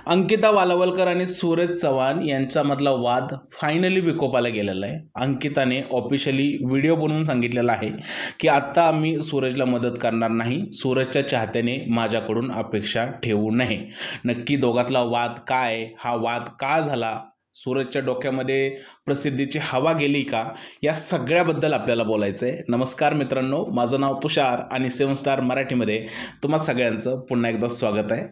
अंकिता वालावलकर आणि सूरज चव्हाण यांच्यामधला वाद फायनली विकोपाला गेलेला आहे। अंकिताने ऑफिशियली व्हिडिओ बनवून सांगितलेला आहे की आता मी सूरजला मदत करणार नाही, सूरजच्या चाहत्याने माझ्याकडून अपेक्षा ठेवू नये। नक्की दोघातला वाद काय, हा वाद का झाला, सूरजच्या डोक्यामध्ये प्रसिद्धीची हवा गेली का, या सगळ्याबद्दल आपल्याला बोलायचं आहे। नमस्कार मित्रांनो, माझं नाव तुषार आणि 7 स्टार मराठीमध्ये तुम्हा सगळ्यांचं पुन्हा एकदा स्वागत आहे।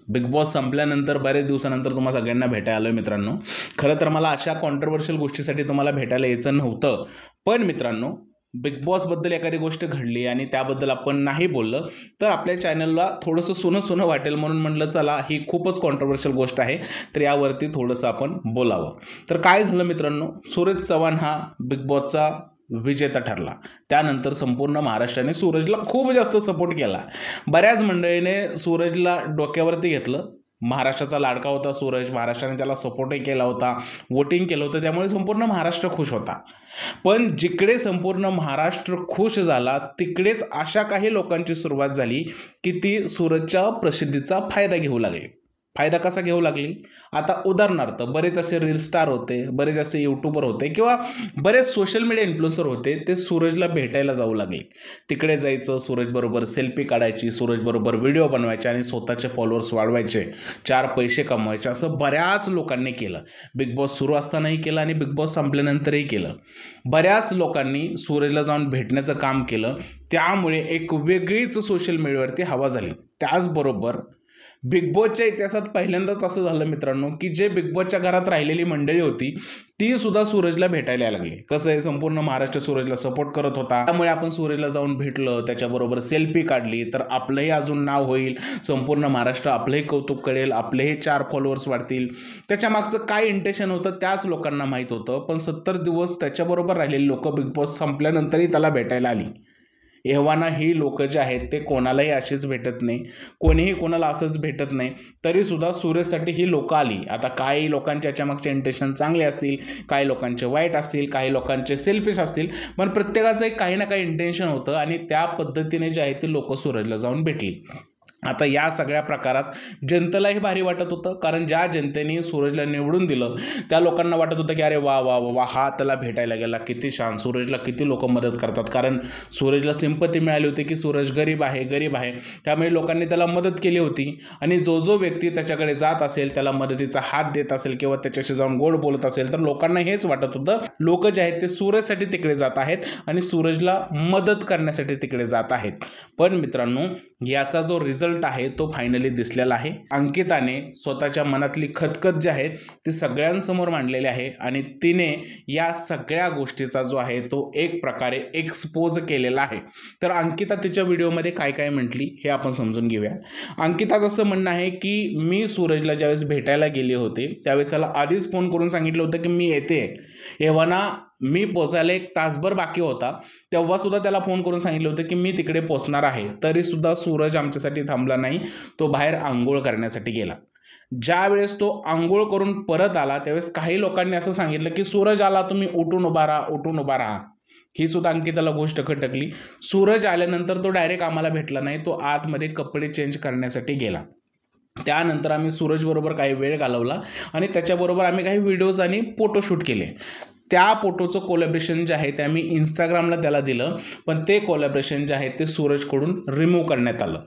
बिग बॉस संपल्यानंतर बरेच दिवसानंतर तुम्हा सगळ्यांना भेटायला आलोय मित्रांनो। खरं तर मला अशा कॉन्ट्रोवर्शियल गोष्टीसाठी तुम्हाला भेटायला यायचं नव्हतं, पण मित्रांनो बिग बॉसबद्दल एखादी गोष्ट घडली आणि त्याबद्दल आपण नाही बोललं तर आपल्या चॅनलला थोडंसं सोनं वाटेल, म्हणून म्हणलं चला ही खूपच कॉन्ट्रोवर्शियल गोष्ट आहे तर यावरती थोडंसं आपण बोलावं। तर काय झालं मित्रांनो, सूरज चव्हाण हा बिग बॉसचा विजेता ठरला। त्यानंतर संपूर्ण महाराष्ट्राने सूरजला खूप जास्त सपोर्ट केला। बऱ्याच मंडळीने सूरजला डोक्यावरती घेतलं। महाराष्ट्राचा लाडका होता सूरज, महाराष्ट्राने त्याला सपोर्टही केला होता, वोटिंग केलं होतं, त्यामुळे संपूर्ण महाराष्ट्र खुश होता। पण जिकडे संपूर्ण महाराष्ट्र खुश झाला तिकडेच अशा काही लोकांची सुरुवात झाली की ती सूरजच्या प्रसिद्धीचा फायदा घेऊ लागली। फायदा कसा घेऊ लागली? आता उदाहरणार्थ बरेच असे रील स्टार होते, बरेच असे यूट्यूबर होते किंवा बरेच सोशल मीडिया इन्फ्लुएन्सर होते, ते सूरजला भेटायला जाऊ लागले। तिकडे जायचं, सूरजबरोबर सेल्फी काढायची, सूरजबरोबर व्हिडिओ बनवायचे आणि स्वतःचे फॉलोअर्स वाढवायचे, 4 पैसे कमवायचे, असं बऱ्याच लोकांनी केलं। बिग बॉस सुरू असतानाही केलं आणि बिग बॉस संपल्यानंतरही केलं। बऱ्याच लोकांनी सूरजला जाऊन भेटण्याचं काम केलं, त्यामुळे एक वेगळीच सोशल मीडियावरती हवा झाली। त्याचबरोबर बिग बॉसच्या इतिहासात पहिल्यांदाच असं झालं मित्रांनो की जे बिग बॉसच्या घरात राहिलेली मंडळी होती ती सुद्धा सूरजला भेटायला यायला लागली। कसं आहे, संपूर्ण महाराष्ट्र सूरजला सपोर्ट करत होता, त्यामुळे आपण सूरजला जाऊन भेटलं, त्याच्याबरोबर सेल्फी काढली तर आपलंही अजून नाव होईल, संपूर्ण महाराष्ट्र आपलंही कौतुक करेल, आपलेही 4 फॉलोअर्स वाढतील। त्याच्या मागचं काय इंटेन्शन होतं त्याच लोकांना माहीत होतं, पण 70 दिवस त्याच्याबरोबर राहिलेली लोक बिग बॉस संपल्यानंतरही त्याला भेटायला आली। एव्हाना ही लोक जे आहेत ते कोणालाही अशीच भेटत नाही, कोणीही कोणाला असंच भेटत नाही, तरी सुद्धा सूरजसाठी ही लोक आली। आता काही लोकांच्या याच्यामागचे इंटेन्शन चांगले असतील, काही लोकांचे वाईट असतील, काही लोकांचे सेल्फिश असतील, पण प्रत्येकाचं एक काही ना काही इंटेन्शन होतं आणि त्या पद्धतीने जे आहे ते लोक सूरजला जाऊन भेटली। आता या सगळ्या प्रकारात जनतेलाही भारी वाटत होतं, कारण ज्या जनतेने सूरजला निवडून दिलं त्या लोकांना वाटत होतं की अरे वा वा वा, हा त्याला भेटायला गेला, किती छान, सूरजला किती लोक मदत करतात। कारण सूरजला सिंपती मिळाली होती की सूरज गरीब आहे, त्यामुळे लोकांनी त्याला मदत केली होती आणि जो व्यक्ती त्याच्याकडे जात असेल, त्याला मदतीचा हात देत असेल किंवा त्याच्याशी जाऊन गोड बोलत असेल तर लोकांना हेच वाटत होतं, लोक जे आहेत ते सूरजसाठी तिकडे जात आहेत आणि सूरजला मदत करण्यासाठी तिकडे जात आहेत। पण मित्रांनो याचा जो रिझल्ट आहे तो फायनली दिसलेला आहे। अंकिताने स्वतःच्या मनातली खतखत जी आहे ती सगळ्यांसमोर मांडलेली आहे आणि तिने या सगळ्या गोष्टीचा जो आहे तो एक प्रकारे एक्सपोज केलेला आहे। तर अंकिता तिच्या व्हिडिओमध्ये काय काय म्हटली हे आपण समजून घेऊया। अंकिताचं असं म्हणणं आहे की मी सूरजला ज्यावेळेस भेटायला गेले होते त्यावेळेस त्याला आधीच फोन करून सांगितलं होतं की मी येते, एव्हाना मी पोचायला 1 तासभर बाकी होता, तेव्हा सुद्धा त्याला फोन करून सांगितलं होतं की मी तिकडे पोचणार आहे, तरी सुद्धा सूरज आमच्यासाठी थांबला नाही, तो बाहेर आंघोळ करण्यासाठी गेला। ज्या वेळेस तो आंघोळ करून परत आला त्यावेळेस काही लोकांनी असं सांगितलं की सूरज आला, तुम्ही उठून उभा राहा। ही सुद्धा अंकिताला गोष्ट खटकली। सूरज आल्यानंतर तो डायरेक्ट आम्हाला भेटला नाही, तो आतमध्ये कपडे चेंज करण्यासाठी गेला। त्यानंतर आम्ही सूरजबरोबर काही वेळ घालवला आणि त्याच्याबरोबर आम्ही काही व्हिडिओज आणि फोटोशूट केले। त्या फोटोचं कोलॅबरेशन जे आहे ते आम्ही इंस्टाग्रामला त्याला दिलं, पण ते कोलॅबरेशन जे आहे ते सूरजकडून रिमूव्ह करण्यात आलं।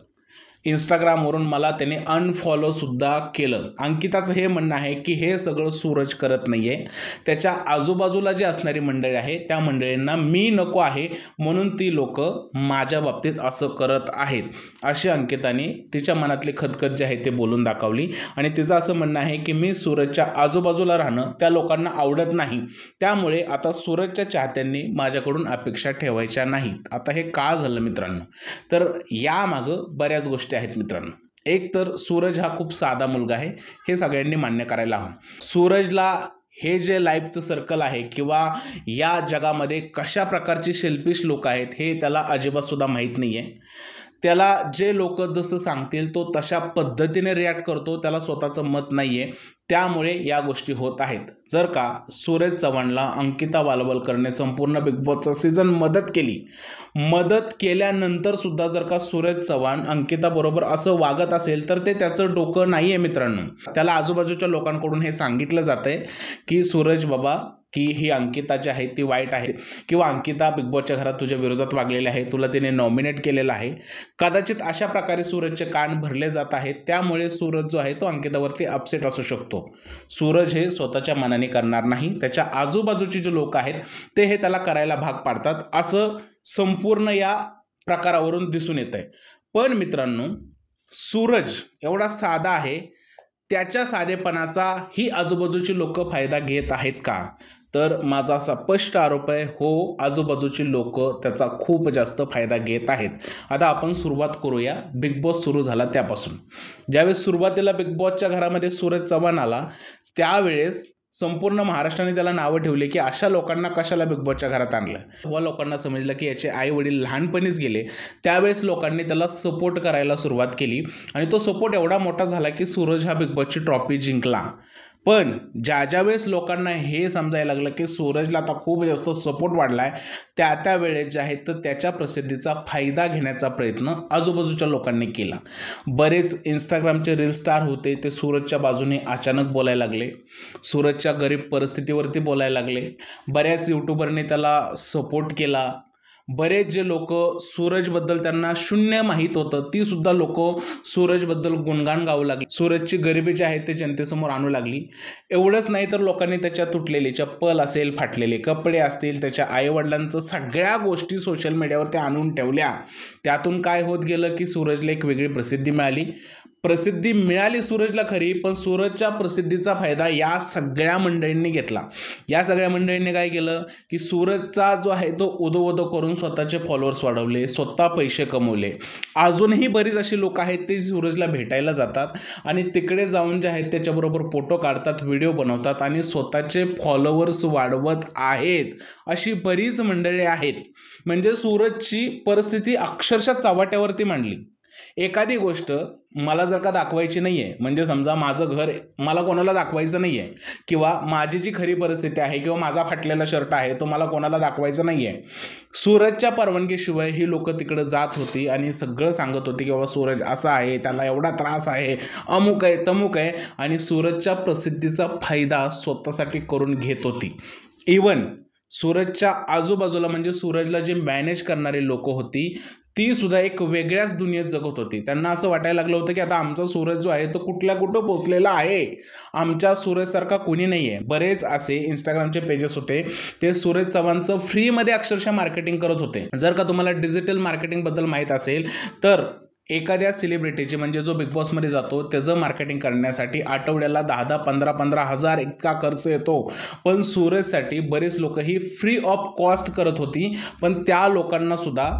इंस्टाग्रामवरून मला त्याने अनफॉलो सुद्धा केलं। अंकिताचं हे म्हणणं आहे की हे सगळं सूरज करत नाही आहे, त्याच्या आजूबाजूला जी असणारी मंडळी आहे त्या मंडळींना मी नको आहे म्हणून ती लोक माझ्या बाबतीत असं करत आहेत, अशी अंकिताने तिच्या मनातली खतखत जी आहे ते बोलून दाखवली। आणि तिचं असं म्हणणं आहे की मी सूरजच्या आजूबाजूला राहणं त्या लोकांना आवडत नाही, त्यामुळे आता सूरजच्या चाहत्यांनी माझ्याकडून अपेक्षा ठेवायच्या नाहीत। आता हे का झालं मित्रांनो, तर यामागं बऱ्याच गोष्टी आहेत मित्रांनो। एक तर सूरज हा खूप साधा मुलगा आहे, हे सगळ्यांनी मान्य करायला हवं। सूरजला हे जे लाईफचं सर्कल आहे किंवा या जगामध्ये कशा प्रकारची सेल्फिश लोक आहेत हे त्याला अजिबात सुद्धा माहीत नाही आहे। त्याला जे लोक जसं सांगतील तो तशा पद्धतीने रिॲक्ट करतो, त्याला स्वतःचं मत नाही आहे, त्यामुळे या गोष्टी होत आहेत. जर का सूरज चव्हाणला अंकिता वालवलकरने संपूर्ण बिग बॉसचा सीझन मदत केल्यानंतर सुद्धा जर का सूरज चव्हाण अंकिताबरोबर असं वागत असेल तर ते त्याचं डोकं नाही आहे मित्रांनो. त्याला आजूबाजूच्या लोकांकडून हे सांगितलं जातंय की सूरज बाबा की ही अंकिता जी आहे ती वाईट आहे, किंवा अंकिता बिग बॉसच्या घरात तुझ्या विरोधात वागलेली आहे, तुला तिने नॉमिनेट केलेलं आहे. कदाचित अशा प्रकारे सूरजचे कान भरले जात आहेत, त्यामुळे सूरज जो आहे तो अंकितावरती अपसेट असू शकतो. सूरज हे स्वतःच्या मनाने करणार नाही, त्याच्या आजूबाजूचे जे लोक आहेत ते हे त्याला करायला भाग पाडतात, असं संपूर्ण या प्रकारावरून दिसून येत आहे. पण मित्रांनो, सूरज एवढा साधा आहे, त्याच्या साधेपणाचा ही आजूबाजूची लोक फायदा घेत आहेत का? तर माझा असा स्पष्ट आरोप आहे, हो, आजूबाजूची लोक त्याचा खूप जास्त फायदा घेत आहेत. आता आपण सुरुवात करूया बिग बॉस सुरू झाला त्यापासून. ज्यावेळेस सुरुवातीला बिग बॉसच्या घरामध्ये सूरज चव्हाण आला, त्यावेळेस संपूर्ण महाराष्ट्राने त्याला नावं ठेवले की अशा लोकांना कशाला बिग बॉसच्या घरात आणलं. व लोकांना समजलं की याचे आई वडील लहानपणीच गेले, त्यावेळेस लोकांनी त्याला सपोर्ट करायला सुरुवात केली आणि तो सपोर्ट एवढा मोठा झाला की सूरज हा बिग बॉसची ट्रॉफी जिंकला. पण ज्यावेळेस लोकांना हे समजायला लागलं की सूरजला आता खूप जास्त सपोर्ट वाढला आहे, त्या वेळेस जे आहे तर त्याच्या प्रसिद्धीचा फायदा घेण्याचा प्रयत्न आजूबाजूच्या लोकांनी केला. बरेच इंस्टाग्रामचे रील स्टार होते, ते सूरजच्या बाजूने अचानक बोलायला लागले, सूरजच्या गरीब परिस्थितीवरती बोलायला लागले. बऱ्याच यूट्यूबरने त्याला सपोर्ट केला. बरेच जे लोक सूरजबद्दल त्यांना शून्य माहीत होतं, ती सुद्धा लोक सूरजबद्दल गुणगान गाऊ लागली, सूरजची गरिबी जी आहे ते जनतेसमोर आणू लागली. एवढंच नाही तर लोकांनी त्याच्या तुटलेली चप्पल असेल, फाटलेले कपडे असतील, त्याच्या आईवडिलांचं सगळ्या गोष्टी सोशल मीडियावर आणून ठेवल्या. त्यातून काय होत गेलं की सूरजला एक वेगळी प्रसिद्धी मिळाली सूरजला खरी, पण सूरजच्या प्रसिद्धीचा फायदा या सगळ्या मंडळींनी घेतला. या सगळ्या मंडळींनी काय केलं की सूरजचा जो आहे तो उदो करून स्वतःचे फॉलोअर्स वाढवले, स्वतः पैसे कमवले. अजूनही बरीच अशी लोक आहेत ते सूरजला भेटायला जातात आणि तिकडे जाऊन जे आहेत त्याच्याबरोबर फोटो काढतात, व्हिडिओ बनवतात आणि स्वतःचे फॉलोअर्स वाढवत आहेत. अशी बरीच मंडळी आहेत. म्हणजे सूरजची परिस्थिती अक्षरशः चव्हाट्यावरती मांडली. एखादी गोष्ट मला जर का दाखवायची नाही आहे, म्हणजे समजा माझं घर मला कोणाला दाखवायचं नाही आहे, किंवा माझी जी खरी परिस्थिती आहे किंवा माझा फाटलेला शर्ट आहे तो मला कोणाला दाखवायचा नाही आहे, सूरजच्या परवानगीशिवाय ही लोक तिकडे जात होती आणि सगळं सांगत होती की बाबा सूरज असा आहे, त्याला एवढा त्रास आहे, अमुक आहे तमुक आहे, आणि सूरजच्या प्रसिद्धीचा फायदा स्वतःसाठी करून घेत होती. इवन सूरजच्या आजूबाजूला म्हणजे सूरजला जे मॅनेज करणारी लोक होती ती सुद्धा एक वेगळ्याच दुनियेत जगत होती. त्यांना असं वाटायला लागलं होतं की आता आमचा सूरज जो आहे तो कुठं पोचलेला आहे, आमच्या सूरजसारखा कोणी नाही आहे. बरेच असे इंस्टाग्रामचे पेजेस होते, ते सूरज चव्हाणचं फ्रीमध्ये अक्षरशः मार्केटिंग करत होते. जर का तुम्हाला डिजिटल मार्केटिंगबद्दल माहीत असेल तर एखाद्या सेलिब्रिटीचे म्हणजे जो बिग बॉसमध्ये जातो त्याचं मार्केटिंग करण्यासाठी आठवड्याला 10-15 हजार इतका खर्च येतो. पण सूरजसाठी बरेच लोक ही फ्री ऑफ कॉस्ट करत होती, पण त्या लोकांना सुद्धा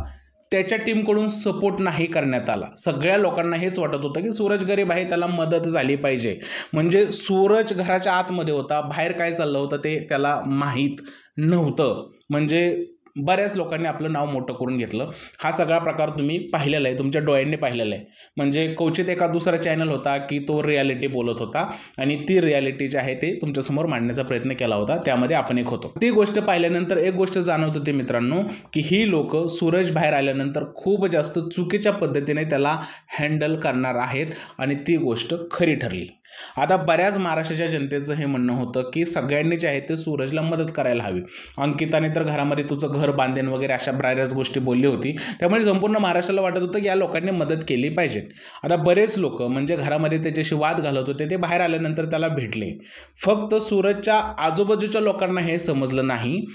त्याच्या टीमकडून सपोर्ट नाही करण्यात आला. सगळ्या लोकांना हेच वाटत होतं की सूरज गरीब आहे, त्याला मदत झाली पाहिजे. म्हणजे सूरज घराच्या आतमध्ये होता, बाहेर काय चाललं होतं ते त्याला माहीत नव्हतं. म्हणजे बऱ्याच लोकांनी आपलं नाव मोठं करून घेतलं. हा सगळा प्रकार तुम्ही पाहिलेला आहे, तुमच्या डोळ्यांनी पाहिलेला आहे. म्हणजे क्वचित एका दुसरा चॅनल होता की तो रियालिटी बोलत होता आणि ती रियालिटी जी आहे ते तुमच्यासमोर मांडण्याचा प्रयत्न केला होता, त्यामध्ये आपण एक होतो. ती गोष्ट पाहिल्यानंतर एक गोष्ट जाणवत होती मित्रांनो की ही लोक सूरज बाहेर आल्यानंतर खूप जास्त चुकीच्या पद्धतीने त्याला हँडल करणार आहेत आणि ती गोष्ट खरी ठरली. आता बऱ्याच महाराष्ट्राच्या जनतेचं हे म्हणणं होतं की सगळ्यांनी जे आहे ते सूरजला मदत करायला हवी. अंकिताने तर घरामध्ये तुझं घर बांधेन वगैरे अशा बऱ्याच गोष्टी बोलली होती, त्यामुळे संपूर्ण महाराष्ट्राला वाटत होतं की या लोकांनी मदत केली पाहिजे. आता बरेच लोक म्हणजे घरामध्ये त्याच्याशी वाद घालत होते, ते बाहेर आल्यानंतर त्याला भेटले. फक्त सूरजच्या आजूबाजूच्या लोकांना हे समजलं नाही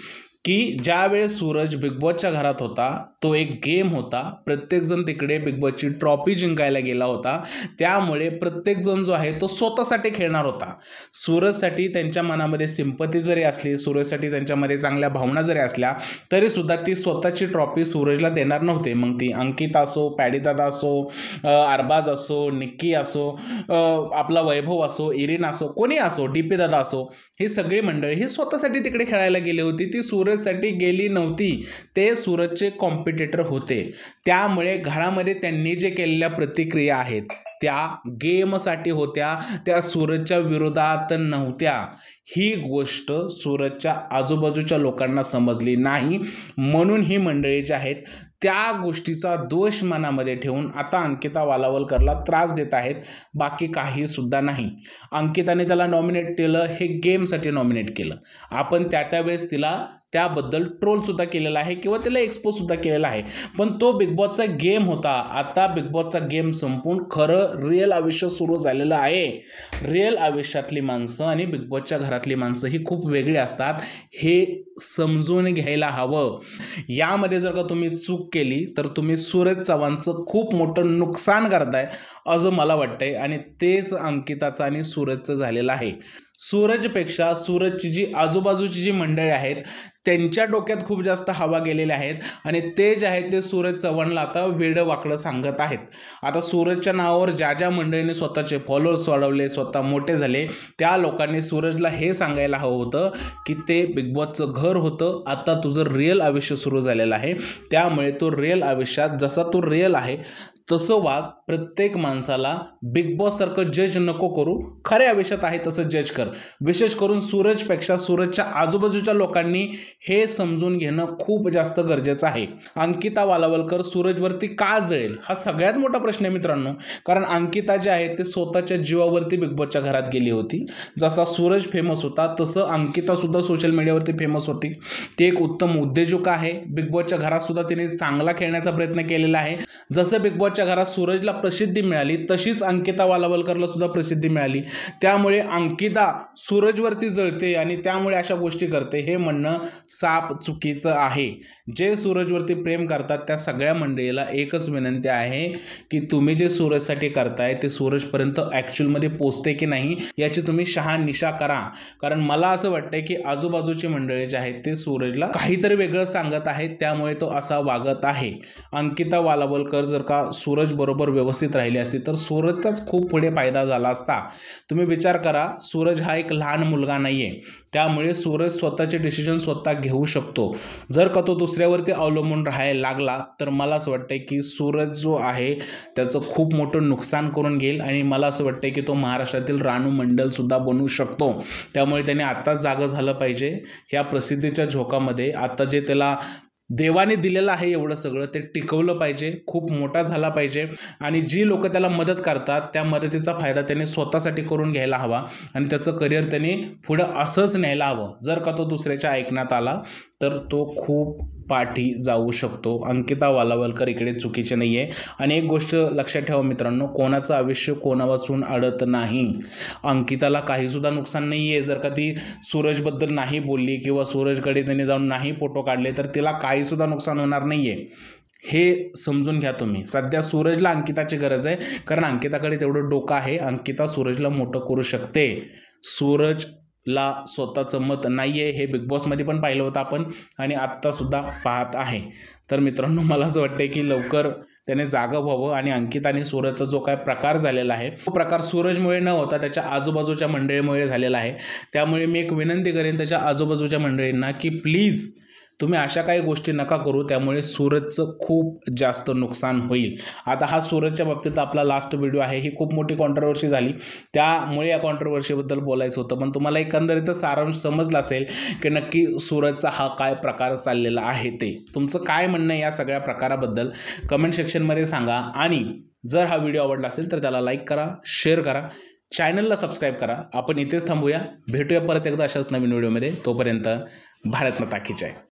की ज्यावेळेस सूरज बिग बॉसच्या घरात होता तो एक गेम होता. प्रत्येकजण तिकडे बिग बॉसची ट्रॉफी जिंकायला गेला होता, त्यामुळे प्रत्येकजण जो आहे तो स्वतःसाठी खेळणार होता. सूरजसाठी त्यांच्या मनामध्ये सिंपती जरी असली, सूरजसाठी त्यांच्यामध्ये चांगल्या भावना जरी असल्या, तरी सुद्धा ती स्वतःची ट्रॉफी सूरजला देणार नव्हते. मग ती अंकिता असो, पॅडीदादा असो, अरबाज असो, निक्की असो, आपला वैभव असो, इरिन असो, कोणी असो, डीपी दादा असो, ही सगळी मंडळी ही स्वतःसाठी तिकडे खेळायला गेली होती. ती सूरज सूरजसाठी गेली नव्हती, ते सूरजचे कॉम्पिटिटर होते. त्यामुळे घरामध्ये त्यांनी जे केलेल्या प्रतिक्रिया आहेत त्या गेमसाठी होत्या, त्या सूरजच्या विरोधात नव्हत्या. ही गोष्ट सूरजच्या आजूबाजूच्या लोकांना समजली नाही, म्हणून ही मंडळी जी आहेत त्या गोष्टीचा दोष मनामध्ये ठेवून आता अंकिता वालावलकरला त्रास देत आहेत, बाकी काही सुद्धा नाही. अंकिताने त्याला नॉमिनेट केलं, हे गेमसाठी नॉमिनेट केलं. आपण त्यावेळेस तिला त्याबद्दल ट्रोल सुद्धा केलेला आहे किंवा त्याला एक्सपोज सुद्धा केलेला आहे, पण तो बिग बॉसचा गेम होता. आता बिग बॉसचा गेम संपून खरं रिअल आयुष्य सुरू झालेलं आहे. रिअल आयुष्यातली माणसं आणि बिग बॉसच्या घरातली माणसं ही खूप वेगळी असतात, हे समजून घ्यायला हवं. यामध्ये जर का तुम्ही चूक केली तर तुम्ही सूरज चव्हाणचं खूप मोठं नुकसान करताय असं मला वाटतंय, आणि तेच अंकिताचं आणि सूरजचं झालेलं आहे. सूरजपेक्षा सूरजची जी आजूबाजूची जी मंडळी आहेत त्यांच्या डोक्यात खूप जास्त हवा गेलेल्या आहेत, आणि ते जे आहेत ते सूरज चव्हाणला आता वेडं वाकडं सांगत आहेत. आता सूरजच्या नावावर ज्या ज्या मंडळींनी स्वतःचे फॉलोअर्स वाढवले, स्वतः मोठे झाले, त्या लोकांनी सूरजला हे सांगायला हवं होतं की ते बिग बॉसचं घर होतं, आता तुझं रिअल आयुष्य सुरू झालेलं आहे, त्यामुळे तो रिअल आयुष्यात जसा तू रिअल आहे तसं वाग. प्रत्येक माणसाला बिग बॉस सारखं जज नको करू, खऱ्या आयुष्यात आहे तसं जज कर. विशेष करून सूरजपेक्षा सूरजच्या आजूबाजूच्या लोकांनी हे समजून घेणं खूप जास्त गरजेचं आहे. अंकिता वालावलकर सूरजवरती का जळेल हा सगळ्यात मोठा प्रश्न आहे मित्रांनो, कारण अंकिता जे आहे ते स्वतःच्या जीवावरती बिग बॉसच्या घरात गेली होती. जसा सूरज फेमस होता तसं अंकिता सुद्धा सोशल मीडियावरती फेमस होती. ती एक उत्तम उद्योजक आहे. बिग बॉसच्या घरात सुद्धा तिने चांगला खेळण्याचा प्रयत्न केलेला आहे. जसं बिग बॉसच्या घरात सूरजला प्रसिद्धी मिळाली तशीच अंकिता वालावलकरला सुद्धा प्रसिद्धी मिळाली. त्यामुळे अंकिता सूरजवरती जळते आणि त्यामुळे अशा गोष्टी करते हे म्हणणं साप चुकीचं आहे. जे सूरजवरती प्रेम करतात त्या सगळ्या मंडळीला एकच विनंती आहे की तुम्ही जे सूरजसाठी करताय ते सूरजपर्यंत ॲक्च्युअलमध्ये पोचते की नाही याची तुम्ही शहानिशा करा. कारण मला असं वाटतंय की आजूबाजूची मंडळी जे आहेत ते सूरजला काहीतरी वेगळं सांगत आहेत, त्यामुळे तो असा वागत आहे. अंकिता वालावलकर जर का सूरज बरोबर व्यवस्थित राहिली असती तर सूरजचाच खूप पुढे फायदा झाला असता. तुम्ही विचार करा, सूरज हा एक लहान मुलगा नाहीये, त्यामुळे सूरज स्वतःचे डिसिजन स्वतः घेऊ शकतो. जर का तो दुसऱ्यावरती अवलंबून राहायला लागला तर मला असं वाटतंय की सूरज जो आहे त्याचं खूप मोठं नुकसान करून घेईल, आणि मला असं वाटतंय की तो महाराष्ट्रातील रानू मंडल सुद्धा बनवू शकतो. त्यामुळे त्याने आत्ताच जागं झालं पाहिजे. ह्या प्रसिद्धीच्या झोकामध्ये आता जे त्याला देवाने दिलेलं आहे एवढं सगळं ते टिकवलं पाहिजे, खूप मोठा झाला पाहिजे, आणि जी लोक त्याला मदत करतात त्या मदतीचा फायदा त्याने स्वतःसाठी करून घ्यायला हवा, आणि त्याचं करिअर त्याने पुढं असंच न्यायला हवं. जर का तो दुसऱ्याच्या ऐकण्यात आला तर तो खूप पाठी जाऊ शकतो. अंकिता वालावलकर इकडे चुकीचे नाही आहे. आणि एक गोष्ट लक्षात ठेवा मित्रांनो, कोणाचं आयुष्य कोणावाचून अडत नाही. अंकिताला काहीसुद्धा नुकसान नाही आहे. जर का ती सूरजबद्दल नाही बोलली किंवा सूरजकडे त्याने जाऊन नाही फोटो काढले तर तिला काहीसुद्धा नुकसान होणार नाही आहे. हे समजून घ्या तुम्ही. सध्या सूरजला अंकिताची गरज आहे, कारण अंकिताकडे तेवढं डोकं आहे. अंकिता सूरजला मोठं करू शकते. सूरजला स्वतःचं मत नाही आहे, हे बिग बॉसमध्ये पण पाहिलं होतं आपण, आणि आत्तासुद्धा पाहत आहे. तर मित्रांनो, मला असं वाटतं की लवकर त्याने जागा व्हावं, आणि अंकिताने सूरजचा जो काय प्रकार झालेला आहे तो प्रकार सूरजमुळे न होता त्याच्या आजूबाजूच्या मंडळीमुळे झालेला आहे. त्यामुळे मी एक विनंती करेन त्याच्या आजूबाजूच्या मंडळींना की प्लीज तुम्ही अशा काही गोष्टी नका करू, त्यामुळे सूरजचं खूप जास्त नुकसान होईल. आता हा सूरजच्या बाबतीत आपला लास्ट व्हिडिओ आहे. ही खूप मोठी कॉन्ट्रोवर्सी झाली, त्यामुळे या कॉन्ट्रोवर्सीबद्दल बोलायचं होतं. पण तुम्हाला एकंदरीत सारांश समजला असेल की नक्की सूरजचा हा काय प्रकार चाललेला आहे. ते तुमचं काय म्हणणं आहे या सगळ्या प्रकाराबद्दल कमेंट सेक्शनमध्ये सांगा. आणि जर हा व्हिडिओ आवडला असेल तर त्याला लाईक करा, शेअर करा, चॅनलला सबस्क्राईब करा. आपण इथेच थांबूया, भेटूया परत एकदा अशाच नवीन व्हिडिओमध्ये. तोपर्यंत भारत माता की जय.